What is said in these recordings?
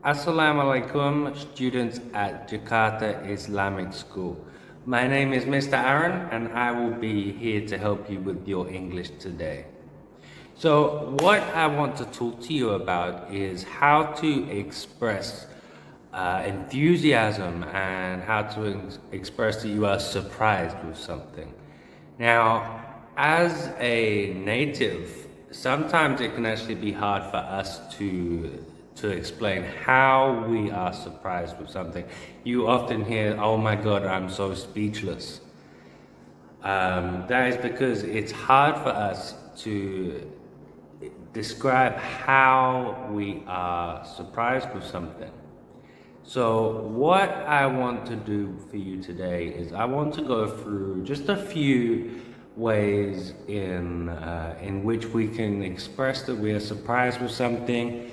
Assalamu alaikum, students at Jakarta Islamic School. My name is Mr. Aren, and I will be here to help you with your English today. So, what I want to talk to you about is how to express enthusiasm and how to express that you are surprised with something. Now, as a native, sometimes it can actually be hard for us to explain how we are surprised with something. You often hear, "Oh my God, I'm so speechless." That is because it's hard for us to describe how we are surprised with something. So what I want to do for you today is I want to go through just a few ways in which we can express that we are surprised with something,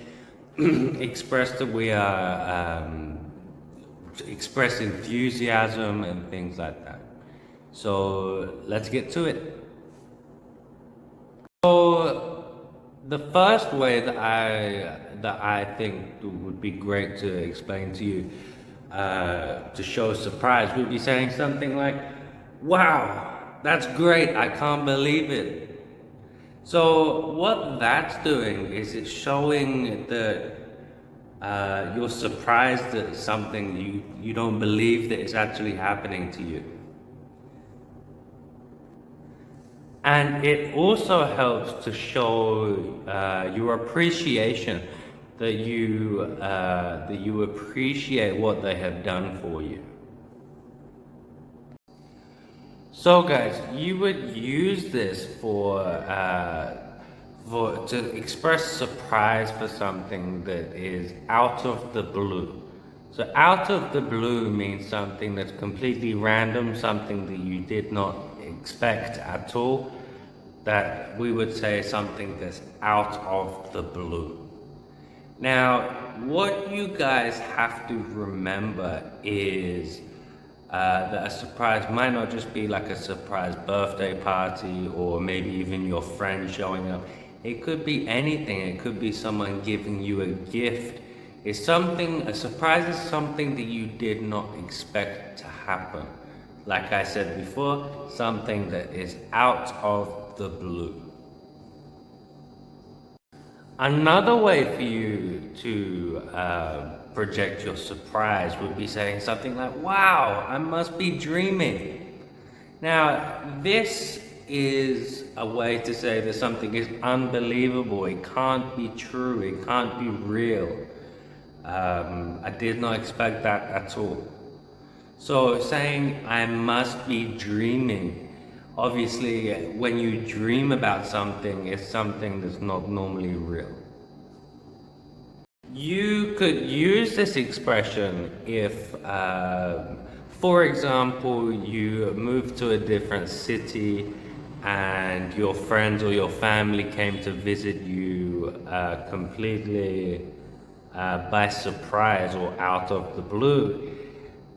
express that we are express enthusiasm and things like that. So let's get to it. So the first way that I think would be great to explain to you to show surprise would be saying something like, "Wow, that's great! I can't believe it." So what that's doing is it's showing that you're surprised at something you don't believe that it's actually happening to you. And it also helps to show your appreciation that you appreciate what they have done for you. So, guys, you would use this to express surprise for something that is out of the blue. So, out of the blue means something that's completely random, something that you did not expect at all. That we would say something that's out of the blue. Now, what you guys have to remember is that a surprise might not just be like a surprise birthday party or maybe even your friend showing up. It could be anything. It could be someone giving you a gift. A surprise is something that you did not expect to happen. Like I said before, something that is out of the blue. Another way for you to project your surprise would be saying something like, "Wow, I must be dreaming." Now, this is a way to say that something is unbelievable. It can't be true. It can't be real. I did not expect that at all. So saying, "I must be dreaming," obviously, when you dream about something, it's something that's not normally real. You could use this expression if, for example, you move to a different city and your friends or your family came to visit you completely by surprise or out of the blue.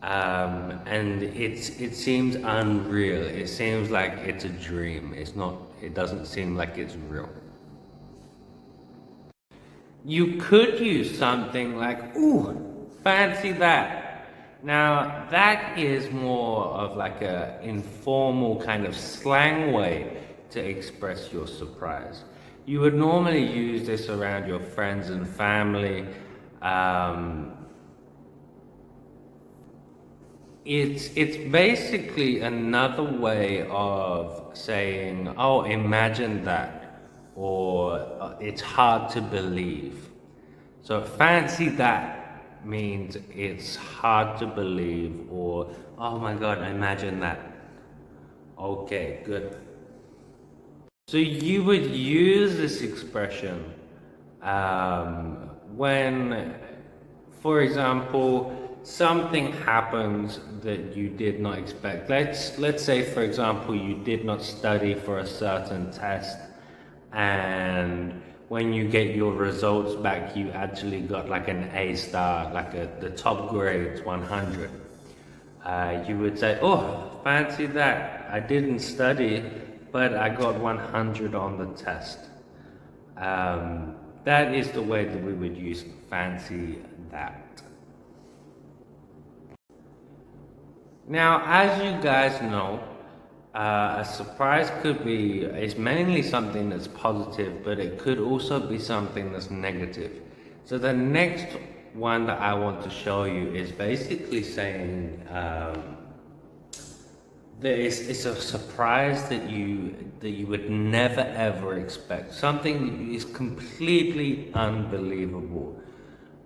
And it seems unreal. It seems like it's a dream. It doesn't seem like it's real. You could use something like, "Ooh, fancy that." Now, that is more of like a informal kind of slang way to express your surprise. You would normally use this around your friends and family. It's basically another way of saying, "Oh, imagine that," or "It's hard to believe." So fancy that means it's hard to believe, or "Oh my God, imagine that." Okay, good. So you would use this expression when, for example, something happens that you did not expect. Let's say, for example, you did not study for a certain test, and when you get your results back, you actually got like an A star, like the top grade, 100. You would say, "Oh, fancy that. I didn't study, but I got 100 on the test." That is the way that we would use fancy that. Now, as you guys know, a surprise is mainly something that's positive, but it could also be something that's negative. So the next one that I want to show you is basically saying that it's a surprise that you would never ever expect. Something that is completely unbelievable.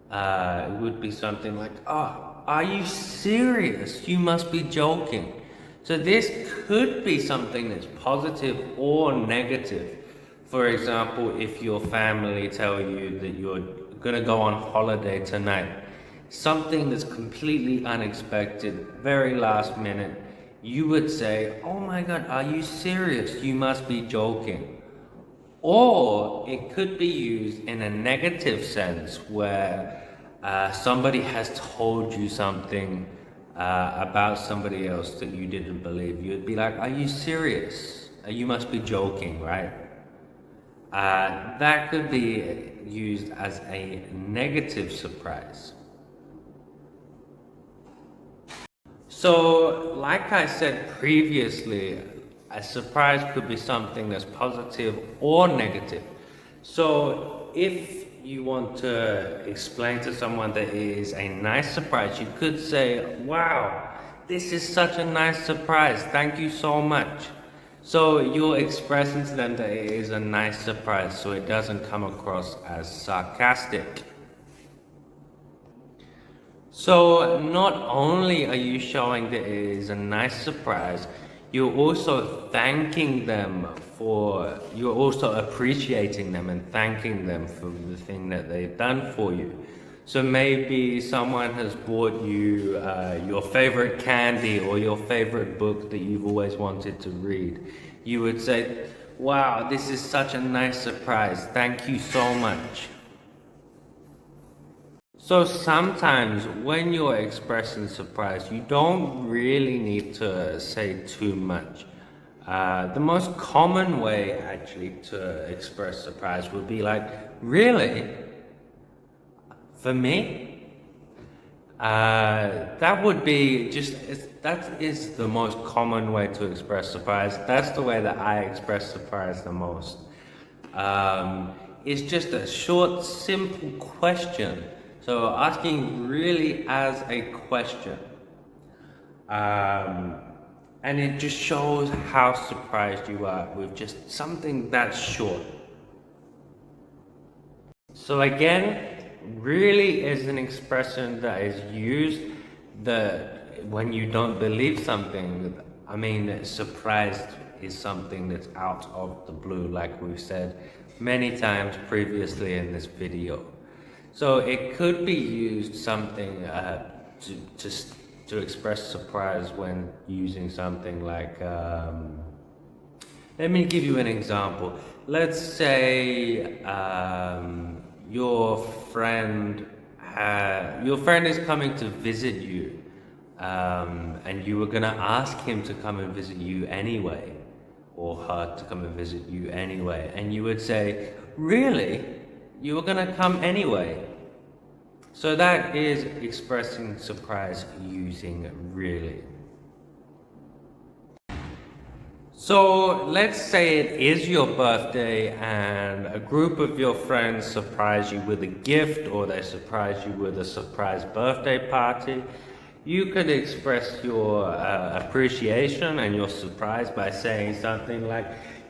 It would be something like, "Oh, are you serious? You must be joking." So this could be something that's positive or negative. For example, if your family tell you that you're gonna go on holiday tonight, something that's completely unexpected, very last minute, you would say, "Oh my God, are you serious? You must be joking." Or it could be used in a negative sense where somebody has told you something about somebody else that you didn't believe. You'd be like, "Are you serious? You must be joking, right?" That could be used as a negative surprise. So, like I said previously, a surprise could be something that's positive or negative. So, if you want to explain to someone that it is a nice surprise, you could say, "Wow, this is such a nice surprise. Thank you so much." So, you're expressing to them that it is a nice surprise, so it doesn't come across as sarcastic. So not only are you showing that it is a nice surprise, you're also appreciating them and thanking them for the thing that they've done for you. So maybe someone has bought you your favorite candy or your favorite book that you've always wanted to read. You would say, "Wow, this is such a nice surprise. Thank you so much." So sometimes when you're expressing surprise, you don't really need to say too much. The most common way actually to express surprise would be like, "Really? For me?" That would be that is the most common way to express surprise. That's the way that I express surprise the most. It's just a short, simple question. So asking really as a question. And it just shows how surprised you are with just something that short. So again, really is an expression that is used that when you don't believe something. I mean, surprised is something that's out of the blue, like we've said many times previously in this video. So it could be used something to express surprise when using something like, let me give you an example. Let's say your friend is coming to visit you, and you were gonna ask him to come and visit you anyway, or her to come and visit you anyway, and you would say, "Really? You were gonna come anyway?" So that is expressing surprise using really. So let's say it is your birthday and a group of your friends surprise you with a gift, or they surprise you with a surprise birthday party. You could express your appreciation and your surprise by saying something like,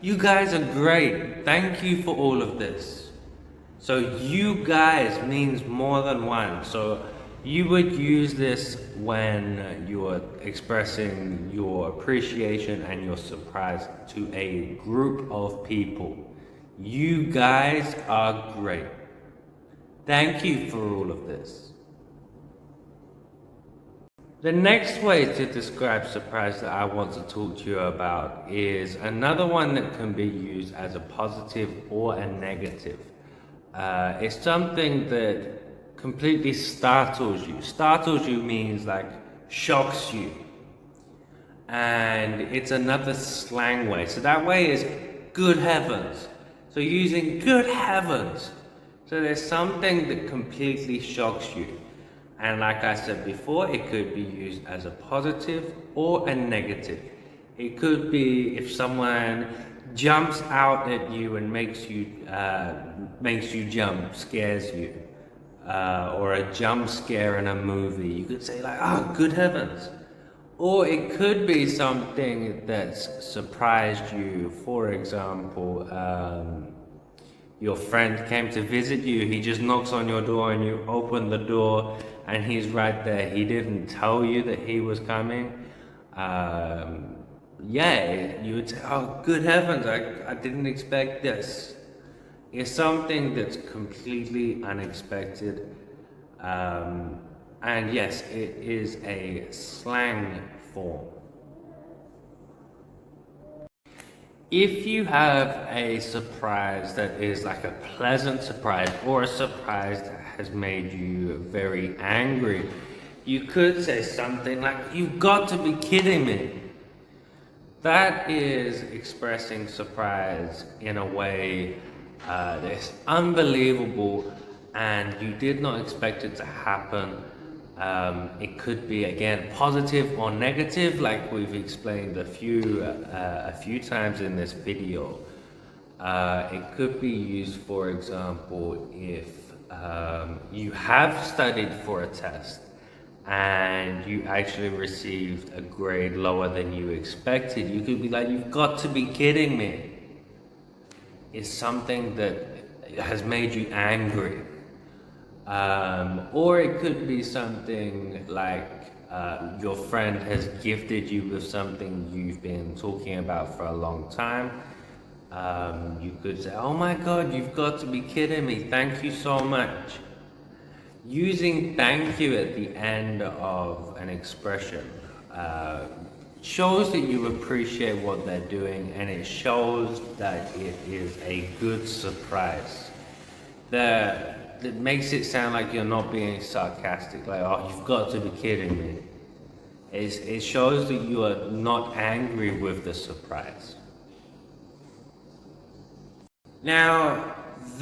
"You guys are great. Thank you for all of this." So "you guys" means more than one. So you would use this when you're expressing your appreciation and your surprise to a group of people. "You guys are great. Thank you for all of this." The next way to describe surprise that I want to talk to you about is another one that can be used as a positive or a negative. It's something that completely startles you. Startles you means like shocks you. And it's another slang way. So that way is "good heavens." So using "good heavens." So there's something that completely shocks you. And like I said before, it could be used as a positive or a negative. It could be if someone jumps out at you and makes you jump, scares you, or a jump scare in a movie. You could say like, "Oh, good heavens!" Or it could be something that's surprised you. For example, your friend came to visit you, he just knocks on your door and you open the door and he's right there. He didn't tell you that he was coming. Yeah, you would say, oh, good heavens, I didn't expect this. It's something that's completely unexpected. And yes, it is a slang form. If you have a surprise that is like a pleasant surprise or a surprise that has made you very angry, you could say something like, "You've got to be kidding me." That is expressing surprise in a way that's unbelievable and you did not expect it to happen. It could be again positive or negative, like we've explained a few times in this video. It could be used, for example, if you have studied for a test and you actually received a grade lower than you expected. You could be like, "You've got to be kidding me." It's something that has made you angry. Or it could be something like your friend has gifted you with something you've been talking about for a long time. You could say, "Oh my God, you've got to be kidding me. Thank you so much." Using thank you at the end of an expression shows that you appreciate what they're doing and it shows that it is a good surprise. That makes it sound like you're not being sarcastic, like, "Oh, you've got to be kidding me." It shows that you are not angry with the surprise. Now,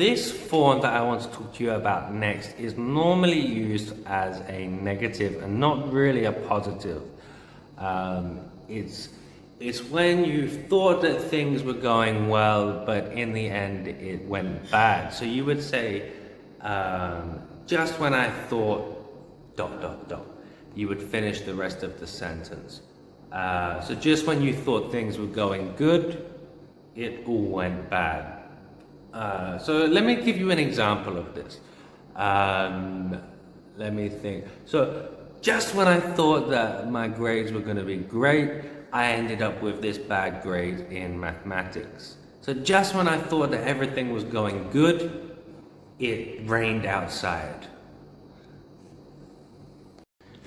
this form that I want to talk to you about next is normally used as a negative and not really a positive. It's when you thought that things were going well, but in the end it went bad. So you would say, "Just when I thought, dot, dot, dot." You would finish the rest of the sentence. So just when you thought things were going good, it all went bad. So let me give you an example of this. Let me think. So just when I thought that my grades were going to be great, I ended up with this bad grade in mathematics. So just when I thought that everything was going good, it rained outside.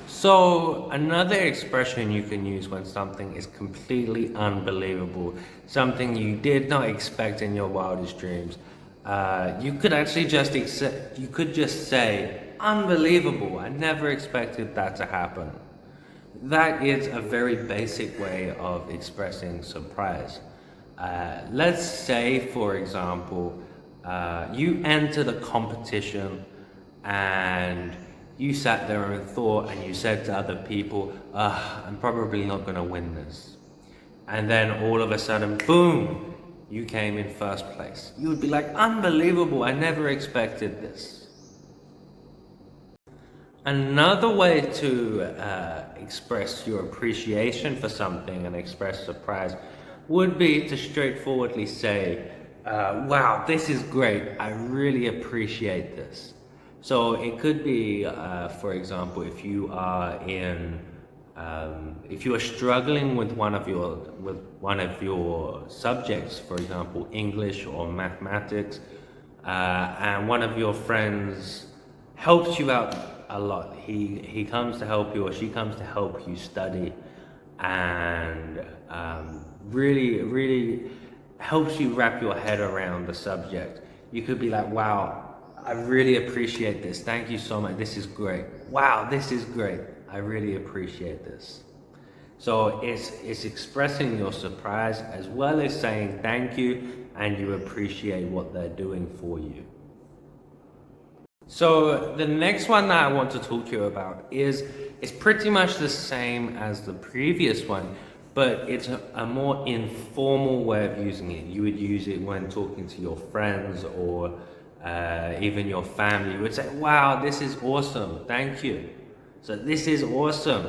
So another expression you can use when something is completely unbelievable, something you did not expect in your wildest dreams, you could actually just say, "Unbelievable, I never expected that to happen." That is a very basic way of expressing surprise. Let's say, for example, you entered a competition and you sat there and thought and you said to other people, "I'm probably not going to win this." And then all of a sudden, boom, you came in first place. You would be like, "Unbelievable, I never expected this." Another way to express your appreciation for something and express surprise would be to straightforwardly say, "Wow, this is great. I really appreciate this." So it could be, for example, if you are struggling with one of your subjects, for example, English or mathematics, and one of your friends helps you out a lot. He comes to help you or she comes to help you study, and really helps you wrap your head around the subject. You could be like, "Wow, I really appreciate this. Thank you so much. This is great. Wow, this is great. I really appreciate this." So it's expressing your surprise as well as saying thank you and you appreciate what they're doing for you. So the next one that I want to talk to you about is it's pretty much the same as the previous one, but it's a more informal way of using it. You would use it when talking to your friends or even your family. You would say, "Wow, this is awesome! Thank you." So this is awesome.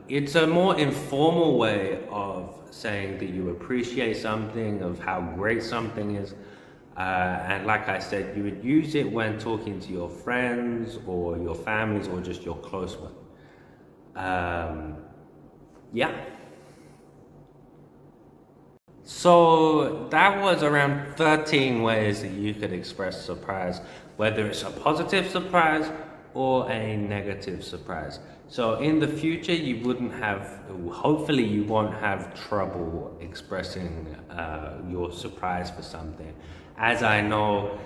It's a more informal way of saying that you appreciate something, of how great something is. And like I said, you would use it when talking to your friends or your families or just your close one. Yeah. So that was around 13 ways that you could express surprise, whether it's a positive surprise or a negative surprise. So in the future, you wouldn't have, hopefully, you won't have trouble expressing your surprise for something. As I know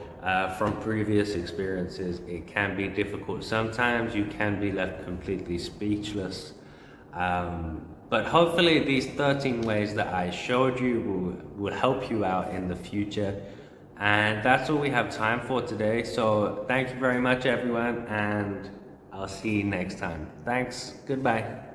from previous experiences, it can be difficult. Sometimes you can be left completely speechless. But hopefully these 13 ways that I showed you will help you out in the future. And that's all we have time for today. So thank you very much, everyone, and I'll see you next time. Thanks. Goodbye.